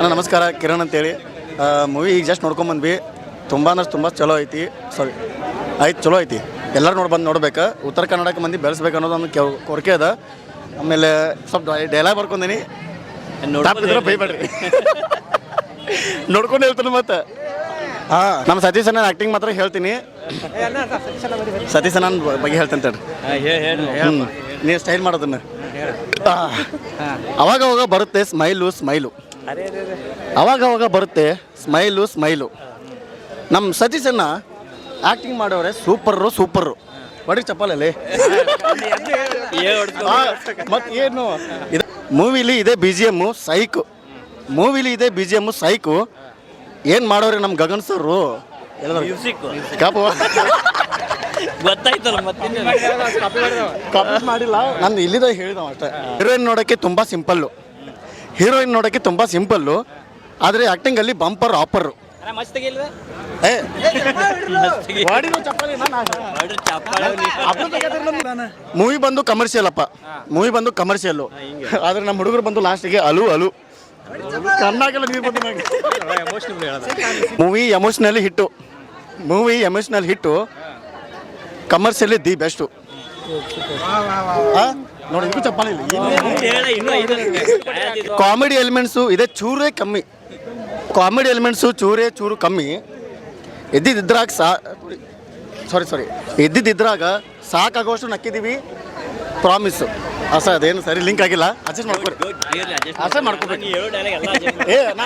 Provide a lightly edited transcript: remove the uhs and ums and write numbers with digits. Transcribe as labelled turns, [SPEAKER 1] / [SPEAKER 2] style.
[SPEAKER 1] ಅಣ್ಣ ನಮಸ್ಕಾರ, ಕಿರಣ್ ಅಂತೇಳಿ. ಮೂವಿ ಈಗ ಜಸ್ಟ್ ನೋಡ್ಕೊಂಬಂದ್ವಿ. ತುಂಬ ಅಂದ್ರೆ ತುಂಬ ಚಲೋ ಐತಿ. ಸಾರಿ ಆಯ್ತು, ಚಲೋ ಐತಿ. ಎಲ್ಲರೂ ನೋಡ್ಬೇಕು. ಉತ್ತರ ಕನ್ನಡಕ್ಕೆ ಮಂದಿ ಬೆಳೆಸ್ಬೇಕು ಅನ್ನೋದು ಒಂದು ಕೊರಕೆ ಅದ. ಆಮೇಲೆ ಸ್ವಲ್ಪ ಡೈಲಾಗ್ ಬರ್ಕೊಂಡೀನಿ, ನೋಡ್ತಿದ್ರೆ ಬೈಬೇಡ್ರಿ. ನೋಡ್ಕೊಂಡು ಹೇಳ್ತಾನೆ ಮತ್ತೆ. ಹಾಂ, ನಮ್ಮ ಸತೀಶ್ ಅಣ್ಣ ಆ್ಯಕ್ಟಿಂಗ್ ಮಾತ್ರ ಹೇಳ್ತೀನಿ. ಸತೀಶ್ ಅಣ್ಣನ ಬಗ್ಗೆ ಹೇಳ್ತೇನೆ ತಡ್ರಿ. ನೀವು ಸ್ಟೈಲ್ ಮಾಡೋದನ್ನ ಅವಾಗ ಬರುತ್ತೆ ಸ್ಮೈಲು. ಅವಾಗ ಬರುತ್ತೆ ಸ್ಮೈಲು. ನಮ್ಮ ಸತೀಶ್ ಅಣ್ಣ ಆ್ಯಕ್ಟಿಂಗ್ ಮಾಡೋರೆ ಸೂಪರು. ಹೊಡಿ ಚಪ್ಪಲಲ್ಲಿ ಮತ್ತು ಏನು ಇದು ಮೂವಿಲಿ ಇದೆ ಬಿ ಜಿ ಎಮ್ಮು ಸೈಕು. ಏನು ಮಾಡೋರಿ ನಮ್ಮ ಗಗನ್ ಸರು ಕಾಪು ಕಾಪಿ ಮಾಡಿಲ್ಲ. ನಾನು ಇಲ್ಲಿದ ಹೇಳಿದ ಅಷ್ಟೇ. ಹೀರೋಯಿನ್ ನೋಡೋಕ್ಕೆ ತುಂಬ ಸಿಂಪಲ್ಲು, ಆದರೆ ಆ್ಯಕ್ಟಿಂಗಲ್ಲಿ ಬಂಪರ್ ಆಪರು. ಮೂವಿ ಬಂದು ಕಮರ್ಷಿಯಲ್ಲು, ಆದರೆ ನಮ್ಮ ಹುಡುಗರು ಬಂದು ಲಾಸ್ಟಿಗೆ ಅಲು ಕಣ್ಣಾಗೆಲ್ಲ ನೀರು ಬಂದು. ಮೂವಿ ಎಮೋಷ್ನಲ್ ಹಿಟ್ಟು, ಕಮರ್ಷಿಯಲಿ ದಿ ಬೆಸ್ಟು. ನೋಡಿ, ಇದು ಚಪ್ಪಾಳೆ ಇಲ್ಲ. ಕಾಮಿಡಿ ಎಲಿಮೆಂಟ್ಸು ಇದೆ ಚೂರು ಕಮ್ಮಿ. ಎದ್ದಿದ್ರಾಗ ಸಾಕಾಗೋಷ್ಟು ನಕ್ಕಿದ್ದೀವಿ. ಪ್ರಾಮಿಸ್ಸು ಅದೇನು ಸರಿ ಲಿಂಕ್ ಆಗಿಲ್ಲ. ಅಡ್ಜಸ್ಟ್ ಮಾಡ್ಕೊಬೇಕು.